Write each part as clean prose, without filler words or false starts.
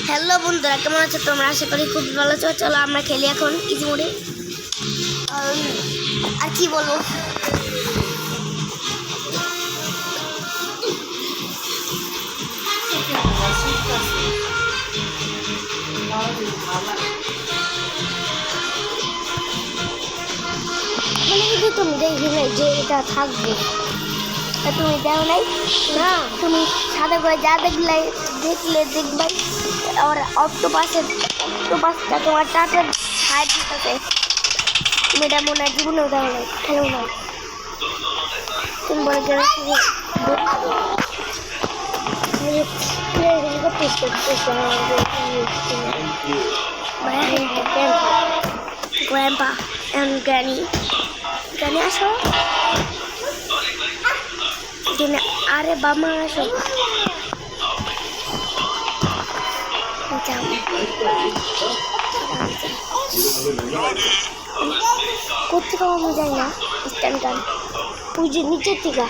Hello বন্ধুরা, কেমন আছো তোমরা? আশা করি খুব ভালো আছো। চলো আমরা খেলি এখন ইজি মোডে। আর কি বলবো, মানে এই তুমি দেখি নাই যে এটা থাকবে, তুমি দেখো নাই না? তুমি সাদা করে যা দেখলে দেখবাই আর অক্টোপাসটা তোমার টাটা হাইট দিতেছে। তুমি এটা মনে হয় জীবনেও দেখো নাই, খেলো না। তুমি বলে Grandpa and Granny আসো। আরে বাবা আসো, কোথেকে আমি যাই না স্ট্যান্ড গান, ওই যে নিচের থেকে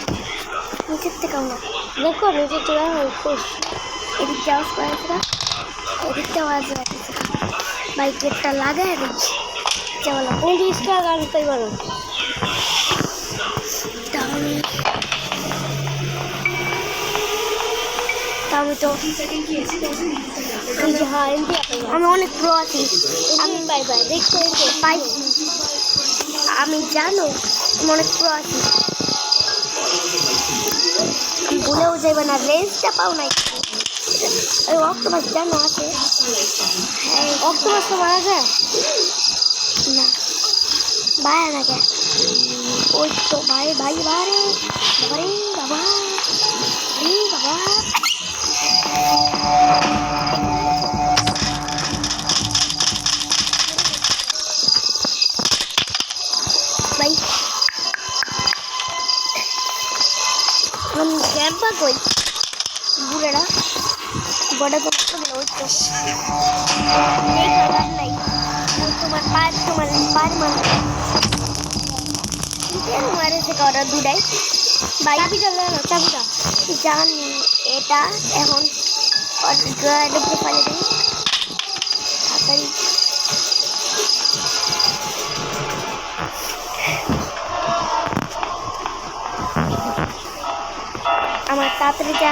আমরা দেখো, নিচের থেকে খুশ এদিক যাওয়া করেছে না, এদিকটা আওয়াজ রাখছে বাইকেরটা লাগাই দিচ্ছি। চলো 50 টাকা গান তাই বলো। আমি তো আমি অনেক প্রো আছি, আমি দেখতে পাই, আমি জানো আমি অনেক প্রো আছি, আমি ভুলেও যাইবে না, রেঞ্জটা পাও নাই। ওই অক্টোপাস জানো আছে, হ্যাঁ অক্টোপাস তো মারা যায় না, ভাই না কে ওই তো ভাই বারে বাবারে বাবা বাবা ভাই গ্যাম্পা কই বুড়েরা বড় তো ওই তো নাই তোমার পায়ের মারে থেকে অর্ডার দুটাই চাবিটা জান এটা এখন দেখতে পারি তাড়াতাড়ি। আমার তাড়াতাড়ি যা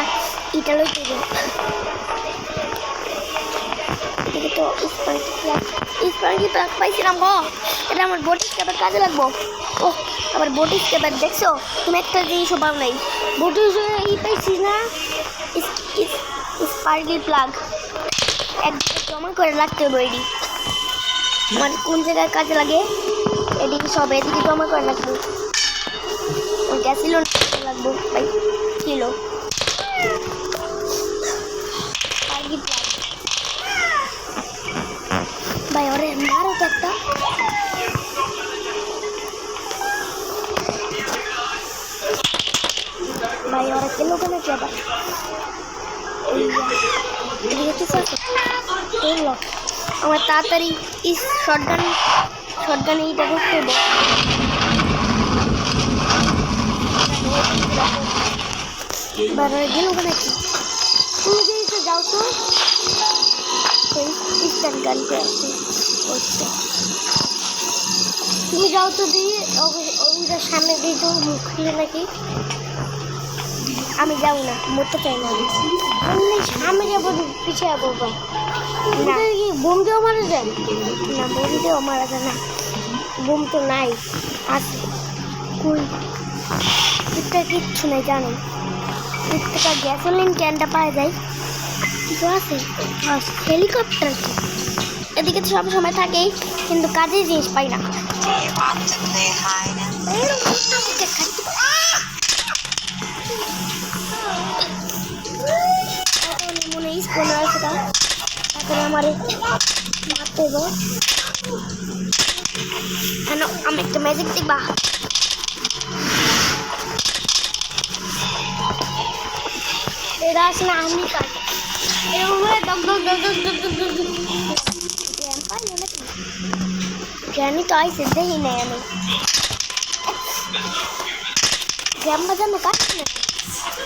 ইটা লইতে তো স্পার্কি প্লাগ পাইছিলাম গো, এটা আমার বোটিস ক্যাপের কাজে লাগবো। ও আমার বোটিস ক্যাপের দেখছো তুমি, একটা জিনিসও পাও নাই বোটিস পাইছিস না, স্পার্কি প্লাগ একদিকে জমা করে রাখতে হবে। এডি আমার কোন জায়গায় কাজে লাগে, এদিকে সব এদিকে জমা করে রাখবো। গ্যাসিলো লাগবো ভাই, কিলো স্পার্কি প্লাগ ভাই, ওরে মারো তো একটা। ভাই ওরা কেন কেন যাবা আমার তাড়াতাড়ি শটগানে এইটা করতে হবে। গেল ওখানে কি তুমি যদি যাও তো স্ট্যান্ড গান করে তুমি যাও তো দিয়ে ওইটার সামনে দিয়ে তো মুখ খুলে নাকি, আমি যাবো না, মরতে চাই না, আমি সামনে যাবো পিছিয়ে পড়বো না। বোম দিয়েও মারা যায় না, বোম দিয়েও মারা যায় না, বোম তো নাই, আছে কই কিচ্ছু নাই জানো, গ্যাসোলিন ক্যানটা পাওয়া যায় কিছু আছে, হেলিকপ্টার এদিকে তো সব সময় থাকেই, কিন্তু কাজের জিনিস পাই না। মনে স্কুলে আছে তারপরে আমার মারতে হইব। আমি একটা ম্যাজিক দেখবা, এটা আসলে আমি কাজ গ্রানি তো আইসে দেখি নাই আমি, গ্রাম বাজানো কাটছি না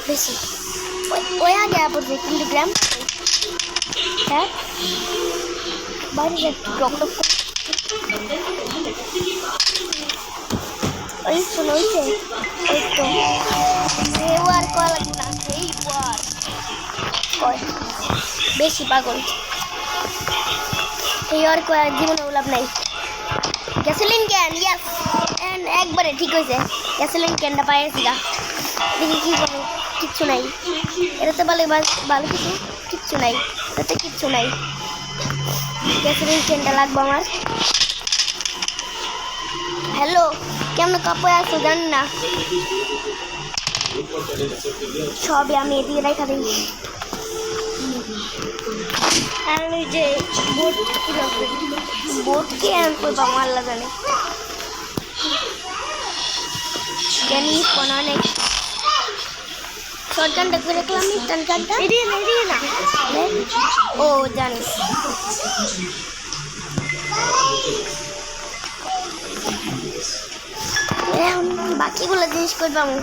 বেশি, ওই আগে পড়ছে কিন্তু গ্রাম দেখ বাইরে দেখ টক টক ওই শোনো হয়েছে ওই তো এবার কয়া লাগবে না এইবার কয় বেশি পাগল এই আর কয়া জীবনে লাভ নাই গ্যাসোলিন ক্যান ইয়াস একবারে ঠিক হয়েছে গ্যাসোলিন ক্যানটা পাইছি গা দেখি কি করবো কিচ্ছু নাই এটাতে ভালো ভালো কিচ্ছু নাই এটাতে কিচ্ছু নাই গ্যাসোলিন ক্যানটা লাগবে আমার হ্যালো কেমন কাপড় আসো জানি না সবই আমি এদিকে রেখা দিই আর ওই যে বোট কি লাগবে বোট কি আমি করবো আল্লাহ জানে জানি কোনো নেই শর্টগানটা করে রাখলাম টানটা এড়িয়ে না ও জানি বাকিগুলো জিনিস করবো আমি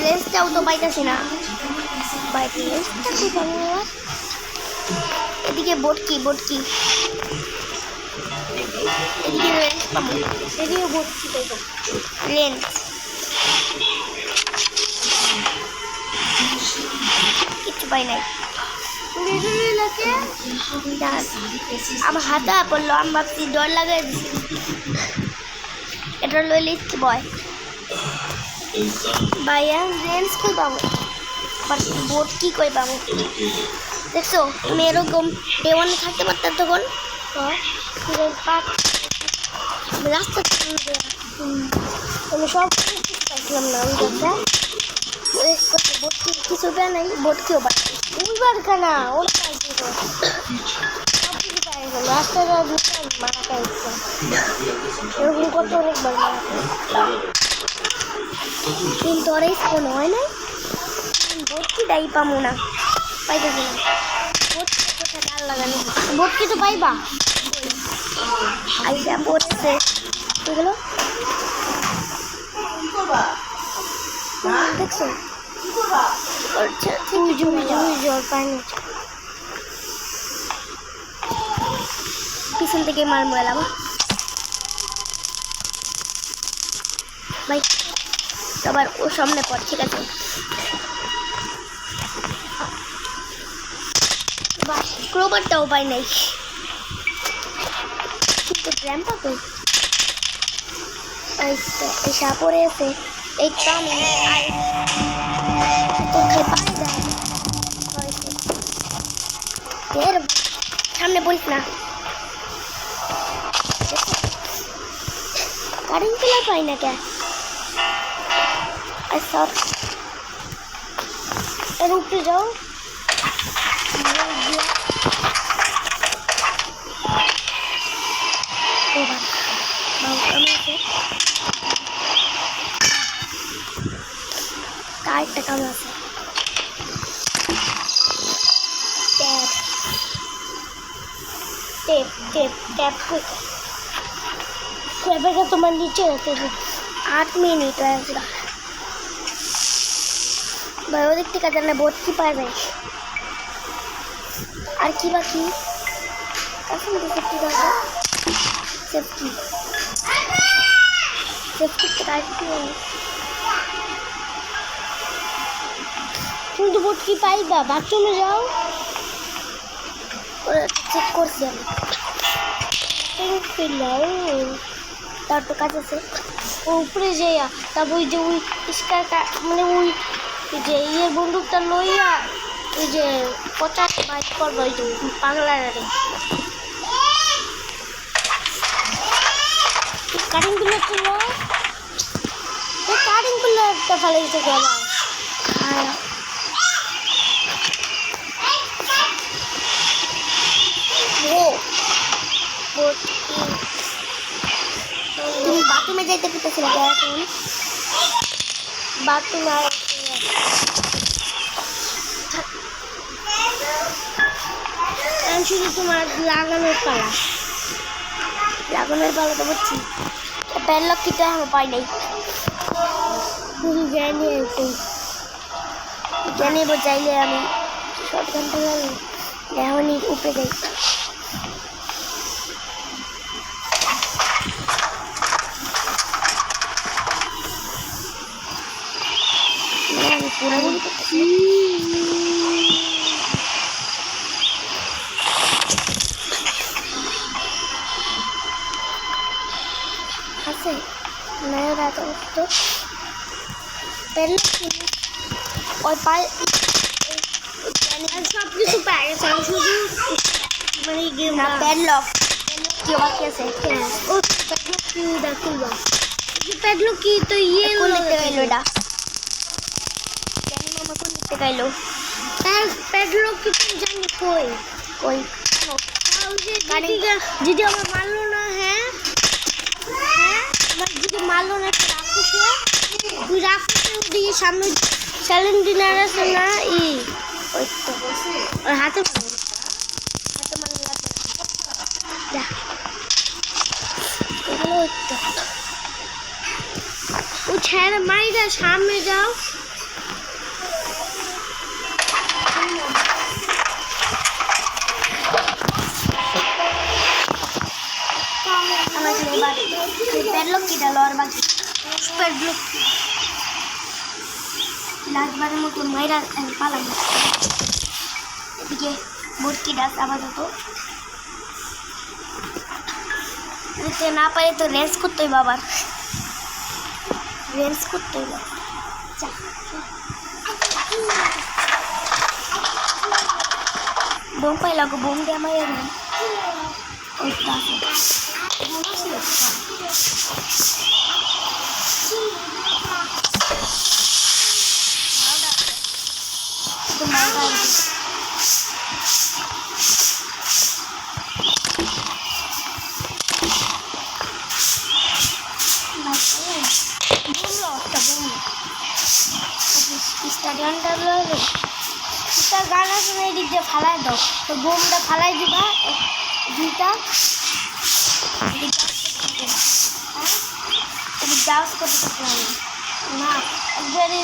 রেস্টটাও তো পাইতেছি না বাইরে রেস্টটা কি পাবো এদিকে বোট কি এদিকে রেঞ্জ পাবো এদিকে বোট কি পাইব রেঞ্জ কিচ্ছু পাই নাই আমার হাতা পড়লো আমি ভাবছি ডর লাগাই দিচ্ছি এটা লইলে বয় ভাইয়া রেঞ্জ কই পাবো আবার বোট কি কই পাবো দেখছো তুমি এরকম ডে1 থাকতে পারতাম তখন রাস্তা আমি সব পাইছিলাম না ওই কথা বোট কিছুটা নাই বোট কেউ পাই উইবার খানা ওর রাস্তাটা মারা খাইছে এরকম করতে অনেকবার মারা কিন্তু ওরাই কোনো হয় না ভর্তিটাই পাবো না পাইতেছি না ভর্তি কোথায় ডাল লাগানো ভর্তি তো পাইবা আইসা পড়েছে এগুলো দেখছো জল পানি পিছন থেকে মারবো এলাম ভাই সবার ও সামনে পর ঠিক আছে ক্রোবারটাও পাই নাই কিন্তু গ্র্যাম্পা কই এই সাপরে আছে এই কাম তোকে পাই যায় এর সামনে বলিস না কারেন্ট পিলার পাই না কে আচ্ছা এর উপরে যাও একটা কাম আছে ট্যাপটা তোমার নিচে আছে 8 মিনিট হয়েছিল ভাই ওদিক থেকে জানলে বোট কি পায় ভাই আর কি বাকি এখন তো সেফটি দরকার সেফটি তুমি তো বোট কি পাইবা বাথরুমে যাও চেক করছি আমি তার তো কাজ আছে উপরে যাইয়া তারপর ওই যে ওই স্কার মানে ওই যে ইয়ের বন্দুকটা লইয়া ওই যে পচার বাইক করবো ওই যে পাগলার কাটিং পিলার ছিল কাটিং পিলারটা ফেলে দিতে গেলাম তুমি বাথরুমে যাইতে পেতেছিল এখন বাথরুমে আর শুধু তোমার লাগানোর পালা তো বুঝছি প্যাডলক কিন্তু এখন পাই নাই জানি চাইলে আমি শর্টগানটা এখনই উপরে যাই। আছে নয় রাত তো পেল ওই পাই সব কিছু পাই গেছে শুধু মানে গেম না প্যাডলক কি বাকি আছে ও প্যাডলক কি দেখুবা প্যাডলক কি তো ইয়ে লিখতে গেল এটা জানি মামা কোন লিখতে গেল প্যাডলক কি তুমি জানি কই কই যদি আমার মারলো না হ্যাঁ হ্যাঁ আমার যদি মারলো না একটা রাক্ষসে তুই রাক্ষসে ওদিকে সামনে চ্যালেঞ্জ ডিনার আছে না ওই তো ওর হাতে মারলে ও ছেড়ে মাইরা সামনে যাও প্যাডলক কি ডালো আর বাকি প্যাডলক লাস্টবারের মতো মাইরা পালাবো এদিকে ভর্তি ডাক আপাতত না পারে তো রেঞ্জ করতে হইব আবার রেঞ্জ করতে হইব বোম পাইলা গো বোম দিয়ে আমার গান আছে না এদিক দিয়ে ফালাই দাও তো বোমটা ফালাই দিবা দুইটা ডান্স করতে পারবে না একবারে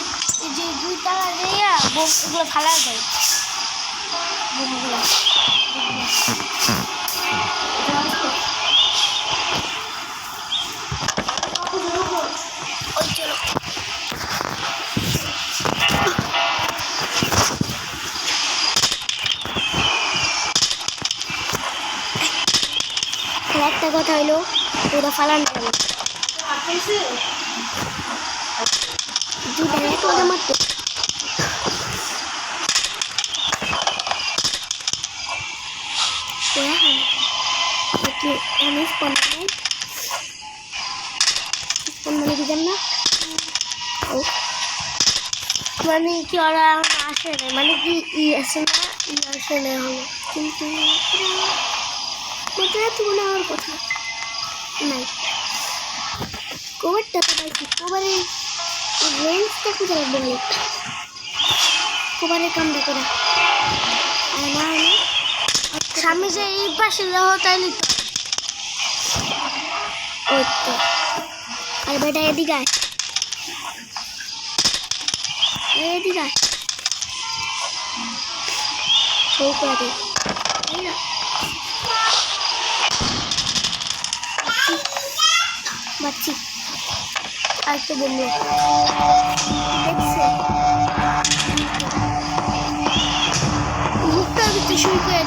যে দুইটা দিয়ে বোম এগুলো ফালাই দেয় বোমগুলো ওই চলো একটা কথা হইলো পুরো ফালানো গেল দুটা এক ওদের মারতো মানে কি জান না মানে কি ওরা আসে না মানে কি আসে না আসে না হলো কিন্তু কোথায় তুমি আমার কথা নাই কোভারটা তো পাইছি কোভারের রেঞ্জটা খুঁজে লাগবে বলে কোভারের কামটা করে আর না সামনে যে এই পাশে যাও তাইলে তো ওই তো আর বেটা এদিকে আয় এদিকে আয় চৌকাতে তাই না বাচ্চি আর তো বললো দেখছে মুখটা ভিতরে শুরু করে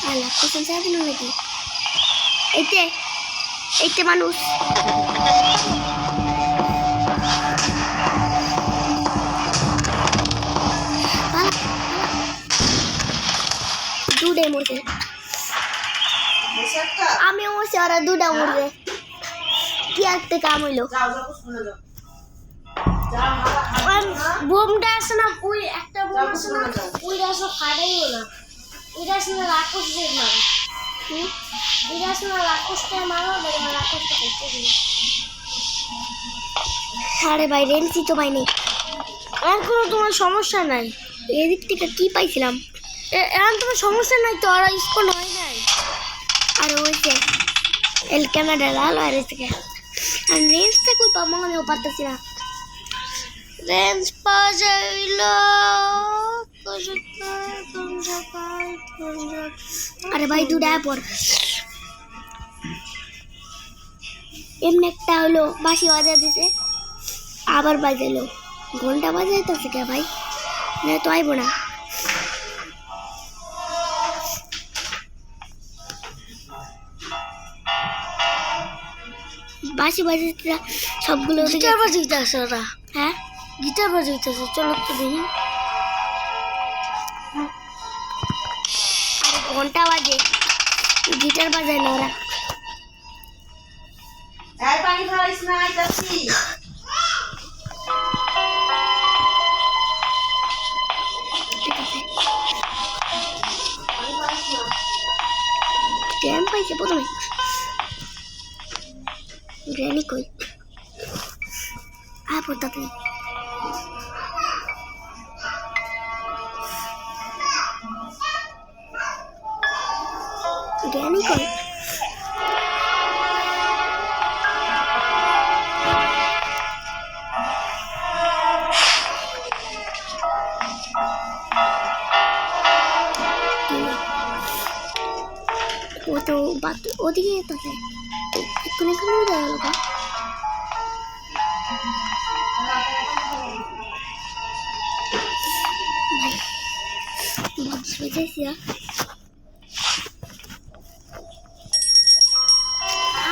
আল্লাহ কোথাও যাবে না নাকি এইতে মানুষ দুটাই মরবে আমি মরছি ওরা দুটা মরবে কি একটা কাম হইলো বোমটা আছে না ওই একটা বোম আছে না ওইটা আসলে ফাটাইও না এটা আসলে রাক্ষসদের মারো এটা আসলে রাক্ষসটা মারো রাক্ষসটা করতে দিই আরে ভাই রেঞ্চি তো ভাই নেই আর কোনো তোমার সমস্যা নাই এদিক থেকে কি পাইছিলাম এখন তোমার সমস্যা নাই তো আর স্কুল হয় নাই আর ওইছে এল ক্যামেরা লাল আর থেকে আর রেঞ্জটা কই পাবো মানে পারতেছি না রেঞ্জ পাওয়া যাইল। আরে ভাই তুই ডায় পর। এমনি একটা হলো বাঁশি বাজা দিছে, আবার বাজাইলো। ঘন্টা বাজাইতেছে কে ভাই? না তো আইব না। বাঁশি বাজাইতে সবগুলো গিটার বাজাইতেছে ওরা। হ্যাঁ গিটার বাজাইতেছে, চলো তো দেখি। আরে ঘন্টা বাজে, গিটার বাজায় না ওরা। পানি খাওয়াইস না, আইতাছি। ট্যাম পাইছে প্রথমে। গ্র্যানি কই? পড়তাতে গ্র্যানি কই? ও তো ওদিকে যেতেছে, এক্ষুনি এখানে দেখা গেল।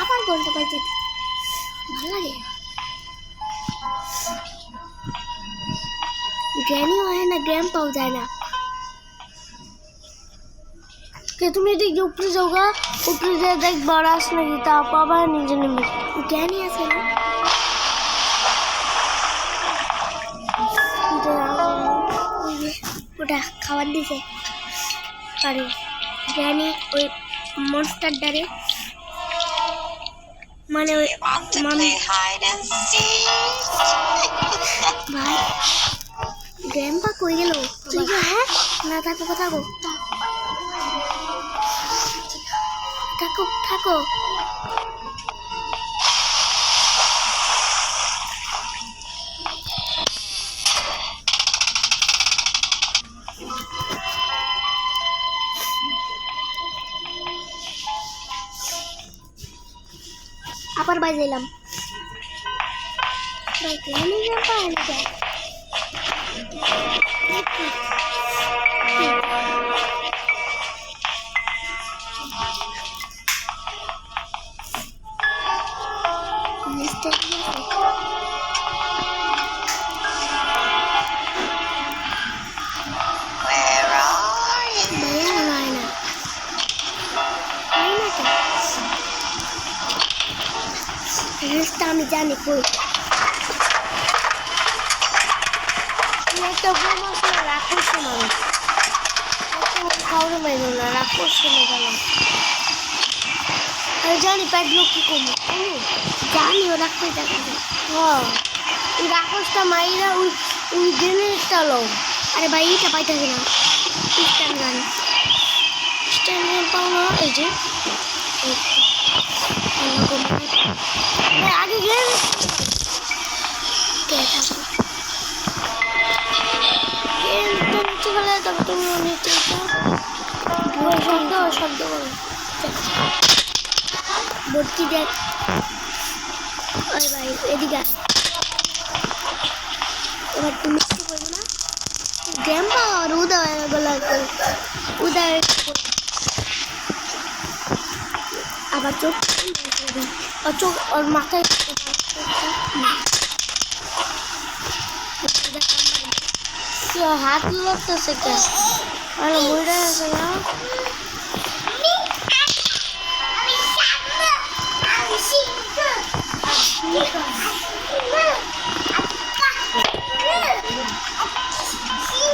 আবার ঘন্টা পাইছে, ভালো লাগে। গ্র্যানি হয় না, গ্র্যাম পাও যায় না। তুমি এদিকে উপরে যাওগা, উপরে যা দেখবা রাস নাকি, তা পাবা নিজে নেবে। গ্র্যানি আছে না? ওটা খাবার দিছে। আরে গ্র্যানি ওই মনস্টার ডারে, মানে ওই মামি ভাই গ্র্যাম্পা কই গেল? হ্যাঁ না, থাকো থাকো থাকো থাকো। আবার বাজাইলাম। আমি জানি কই একটা বউ মশলা রাগ করছে মানুষ, খাওয়ানো পাইল না, রাগ করছে না কেন আমি জানি। প্যাডলো কি করবো জানি, ও রাগ করে দেখে। হ্যাঁ ওই রাক্ষসটা মাইরা ওই ওই গ্রেনেডটা লো। আরে ভাই এইটা পাইতেছি না, স্ট্যান্ড গান। স্ট্যান্ড গান পাও না? এই যে আগে গেলে তুমি শব্দ শব্দ করো ভর্তি দেখ। ওই ভাই এদিকে এবার তুমি কি করবো না? গেম পাওয়ার উদয় গলা উদয় আবার চোখ চোখ ওর মাথায় হাত লড়তেছে কে? আর মরে আছে না?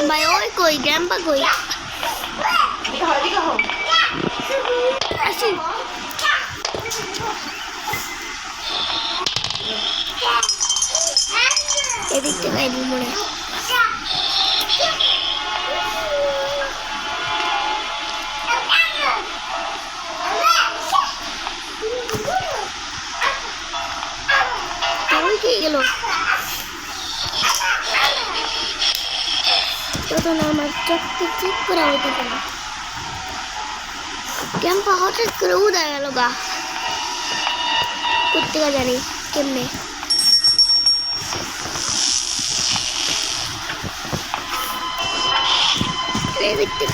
ভাই ওই কই গ্যাম্পা কই? আসি এদিক থেকে আইবো মনে গেল। তখন আমার চোখকে চেক করা হইতে পারে ক্যাম্পা হঠাৎ করে উদা গেল গা করতে জানি কেমনে দেখতে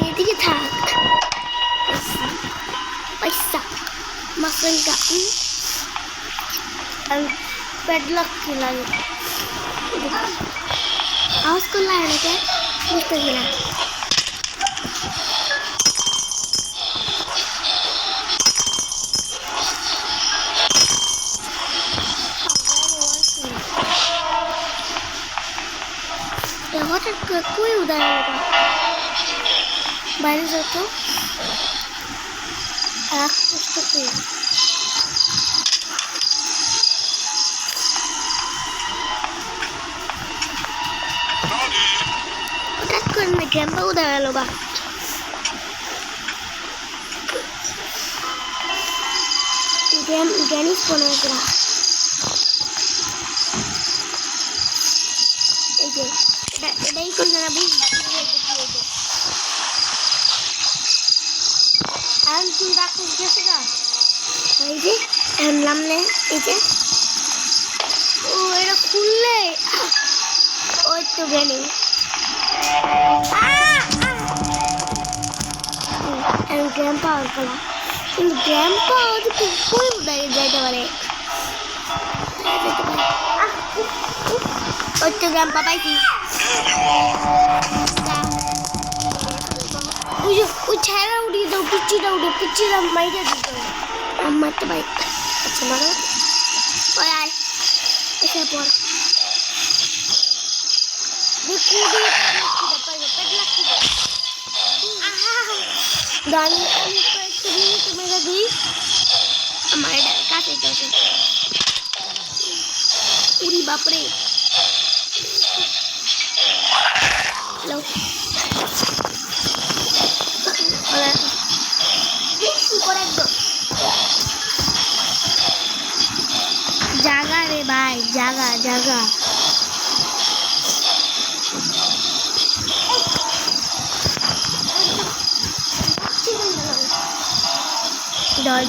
এদিকে থাক পয়সা মাসনকা पैडलॉक खिला आवाज को लाया ना क्या मुझको खिला हॉटेल कोई उदाहरण होगा बाहर जाओ तो आँख उसको कोई करना कैंपा उधर लोगा गैनिस कोना करा ये एटाई कोन ना बुझ आम तू राखो कैसे का ये एम लामने ये ओ एटा खुलले ओ तो गैनी ग्रैंपा और पड़ा ग्रैंपा और कोई उड़ाई जाते वाले और तो ग्रैंपा पाई थी वो छाया उड़ी तो पिच्ची ना मार दे दो मत भाई अच्छा मारो और यार ऐसे पर दानी तुम्हें दी हमारे काटे कैसे पूरी बापरे लो जागा रे भाई जागा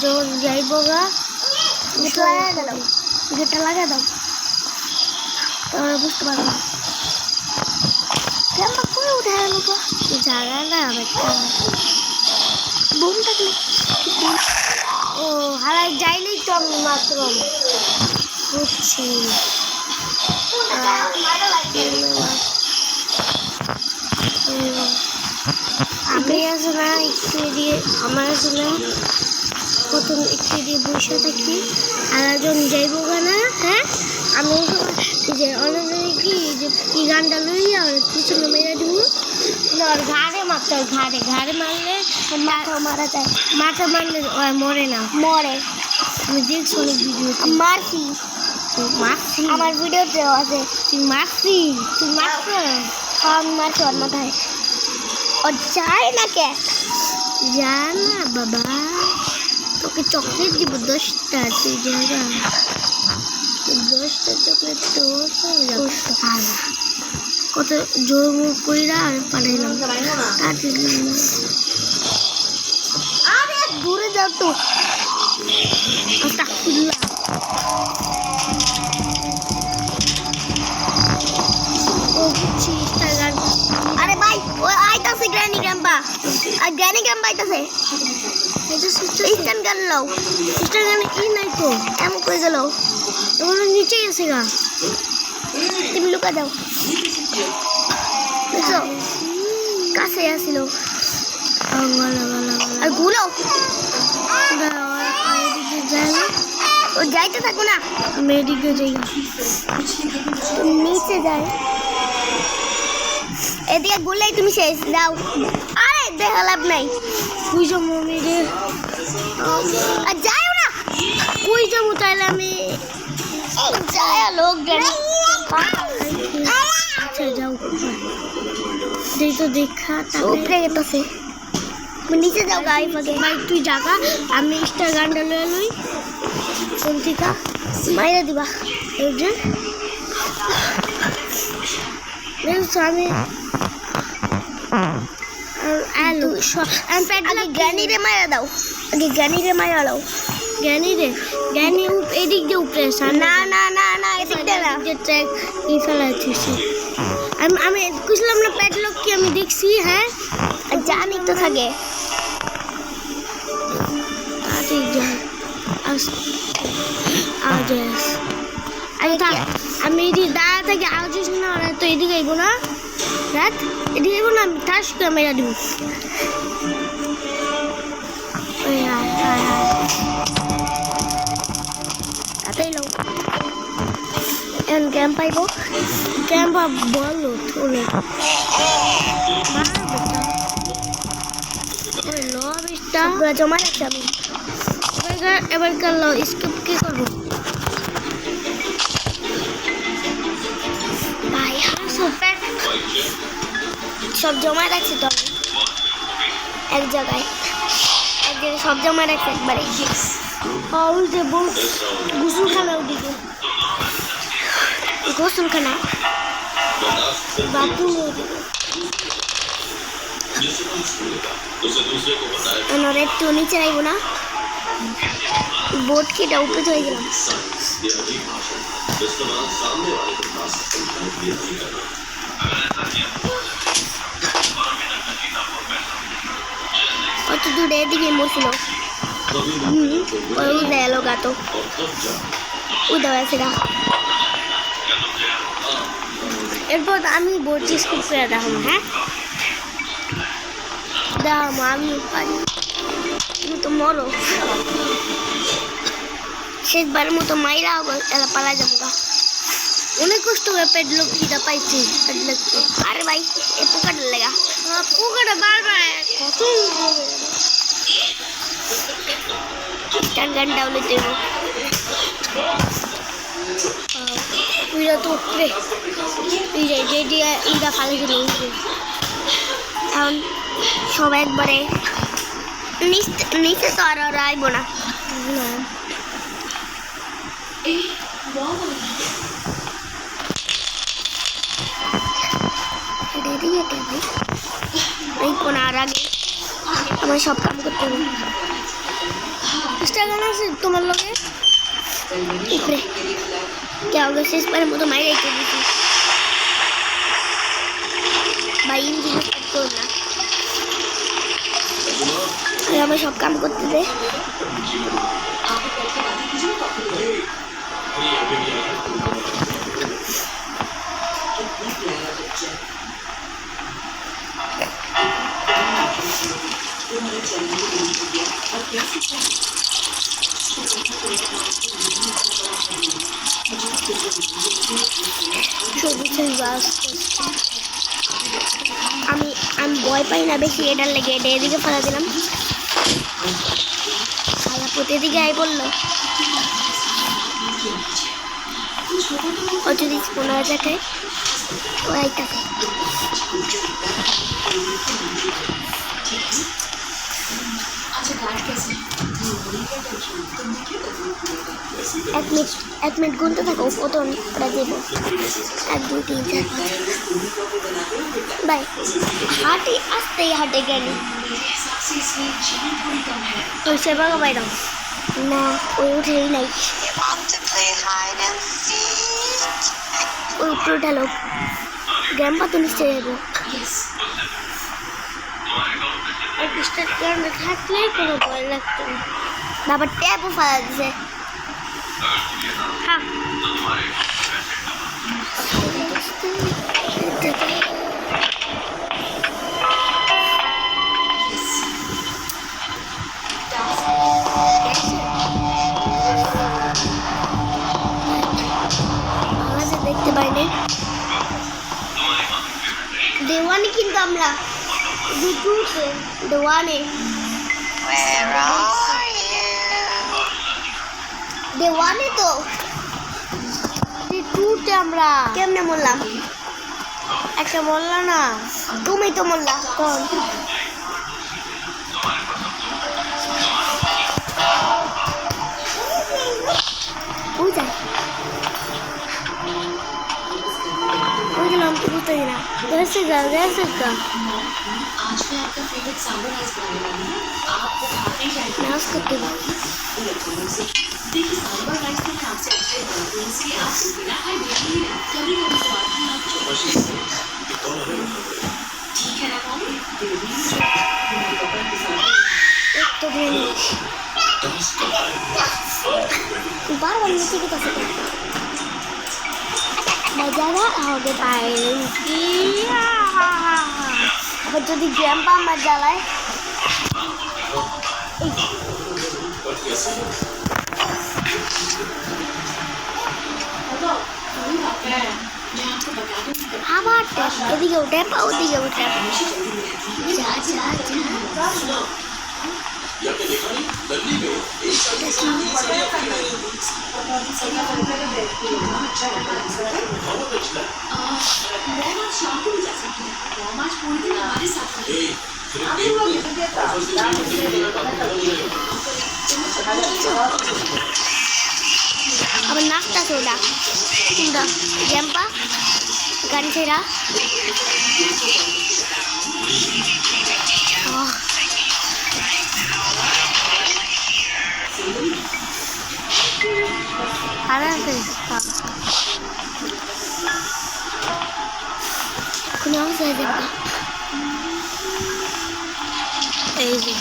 जो जाइबोगा गेटा लगा दो और बुझते पारो कैंपा कोई उठाया लोगा जागा ना बेटा बूम तकले ओ हालाय जाइलेই তো আমি মাত্র বুঝছি আমি আসলে একটু দিয়ে আমার আসলে প্রথম একটু দিয়ে বসে থাকি আর একজন যাইব গানা হ্যাঁ আমি যে অলরেডি কি যে কি গানটা লইয়া আর পিছনে মেরে দিব আর ঘাড়ে মারতে ঘাড়ে মারলে মারা যায় মাথা মারলে মরে না মরে আমি দেখছি অনেক ভিডিও মারছি আমার ভিডিওতেও আছে তুই মারছি আমি মারছি ওর মাথায় ও যায় না কে যা না বাবা তোকে চকলেট দিব 10টা তুই জায়গা 10টা চকলেট তোর কত জোর মুখ কইরা আর পাঠাইলাম আরে দূরে যাও তো আস্তাগফিরুল্লাহ ও বুঝছি ইনস্টাগ্রাম আরে ভাই ও আইতাছে গ্র্যানি ক্যাম্পা আর গ্র্যানি ক্যাম্পা আইতাছে এটা সিস্টেম গান লাও সিস্টেম গান কি নাই তো এমন কই গেল ওগুলো নিচে গেছে গা তুমি লুকা দাও বুঝছো কাছে আসিল আর গুলো ও যাইতে থাকো না মেডিকে যাই নিচে যায় এদিকে গুলাই তুমি শেষ দাও আরে দেখা লাভ নাই বুঝো মমি রে আর যাও না কই যাবো তাহলে আমি যায় লোক আচ্ছা যাও দেই তো দেখা উপরে গেছে নিচে যাও গাই ফাগে ভাই তুই জাগা আমি স্টার গানটা লই লই কোন থেকে মাইরা দিবা এই যে দেখছো আমি আলু আমি পেট আগে জ্ঞানীরে মারা দাও, আগে জ্ঞানীরে মারা দাও। জ্ঞানীরে জ্ঞানী এদিক দিয়ে উপরে না না না না এদিক দিয়ে না, যে ট্র্যাক ই ফেলাচ্ছিস। আমি বুঝলাম না পেট লোক কি আমি দেখছি। হ্যাঁ জানি তো থাকে আমি এদিকে দাঁড়া থাকি আওয়াজ না ওরা তো এদিকে আইবো না, রাত এদিকে আইবো না, আমি ঠাস করে মেরা দিব। তাতেই লো এখন ক্যাম্প পাইব, ক্যাম্প বলো থোলে জমা রাখছি আমি। এবার কাল স্কিপ কি করবো ভাই? সব জমা রাখছি তো এক জায়গায়, এক জায়গায় সব জমা রাখছি একবারে। উল্টে গোসলখানা, ওদিকে গোসলখানা, বাথরুম ওদিকে। একটু নিচে আইব না, বোট কেটে উপরে হয়ে গেলাম। কত দূরে এদিকে মরছিল উদয় এলো গাতো উদয় আছে গা। এরপর আমি বোর্ডটি স্কুপ করে দেখাবো। হ্যাঁ দেখাবো আমি পারি, তুমি তো মরো। শেষবারের মতো মাইরা এলা পালা যাবো গা। অনেক কষ্ট করে পেট লক্ষ্মীটা পাইছি, পেট লক্ষ্মী। আরে ভাই এই পোকাটা লেগা, পোকাটা বারবার কত গান ডাউলে দেবো। ওইটা তো উপরে এইটা ফালে গেল। এখন সব একবারে নিচে তো আর ওরা আইব না। এই কোন আর আগে আমার সব কাম করতে হবে। ইনস্টাগ্রাম আছে তোমার লগে উপরে কেউ শেষবারের মতো মাই রেখে দিচ্ছি ভাই। ইঞ্জিন স্টার্ট করো না, আমার সব কাম করতে দে। আমি ভয় পাই না বেশি, এটার লেগে এটা এদিকে ফেলা দিলাম। খালা প্রতিদিকে আই বললো ও যদি 15,000 খায় ও আইতাছে। এক মিনিট গুনতে থাকো, কত ওটা দেবো। 1 2 3 4 5 ভাই হাঁটি আসতেই হাঁটে গেলি ওই সেবাগা বাইরাম না, ওই উঠেই নাই। ওই উপরে উঠালো গেম পাতো নিশ্চয় যাবো। থাকলে কোনো ভয় লাগতো না। আবার ট্যাপও ফালা দিছে। হ্যাঁ দেখতে পাইনি দেওয়ানি, কিন্তু আমরা দেওয়ানে দেওয়ানে তো টুতে আমরা কেমনে বললাম, একটা বললা না তুমি তো বললা কোন कैसे का आज मैं आपका फेवरेट सांबर राइस बनाने वाली हूँ। आपको खाते ही जाएंगे। मैं उसको देखिए सांबर राइस में आपसे अच्छे बनते हैं, इसलिए आपको बिना खाए बिल्कुल नहीं कभी कभी स्वाद भी आप ठीक है ना मम्मी? एक तो बार बार नीचे की तरफ मजा होगे पाएंगे अब যদি গ্যাম্পা মার জ্বালায় আবার এদিকে উঠে ওদিকে উঠে যা যা যা अब नाश्ता सोडा जंपा गंठेरा Kunyang saya jumpa. Easy.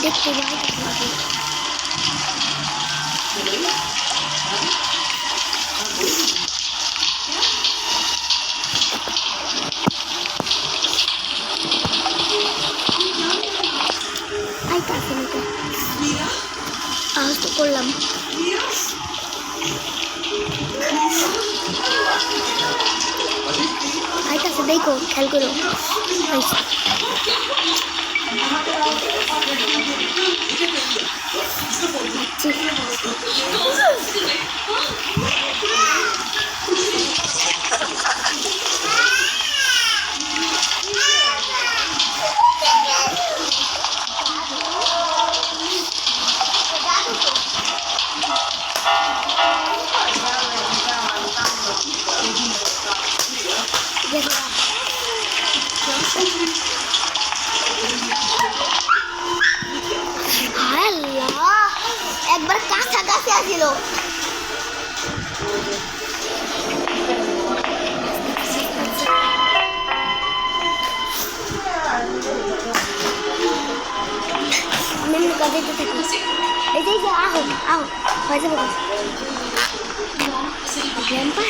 देखते जाओ आज तो করলাম আইতাছে দেখো খেয়াল করো একবার কাছাকাছি আসিল মেনু কাজে দিতে থাকি এই যে আহো আহো হয়ে যাবে গ্যাম্পা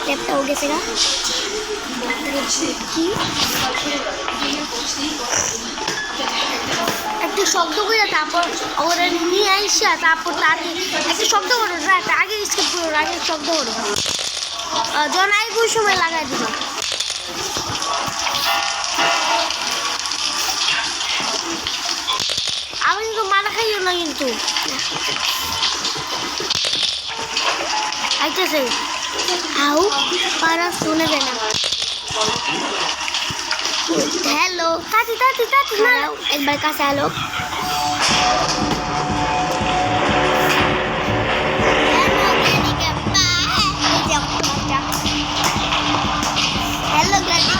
ল্যাপটা हो গেছে না কি একটা শব্দ করে তারপর ওরা নিয়ে আইসা তারপর তাকে একটা শব্দ করো আগে স্কিপ করো আগে শব্দ করো জন আগে ওই সময় লাগাই দিবা আমি কিন্তু মারা খাইও না কিন্তু আইতেছে আও পারা শুনে যায় না हेलो ताती ताती ताती हेलो एक बार का से हेलो हेलो ग्रैनी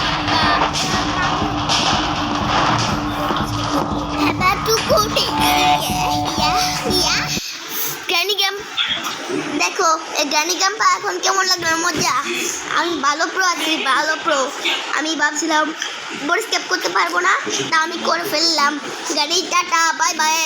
हैदा टू कोटी या ग्रैनी गेम देखो এই গ্র্যানি ক্যাম্পা এখন কেমন লাগলো মজা আমি ভালো প্রো আছি ভালো প্রো আমি ভাবছিলাম বোর্ড স্কেপ করতে পারবো না তা আমি করে ফেললাম গ্র্যানি টাটা বাই বাই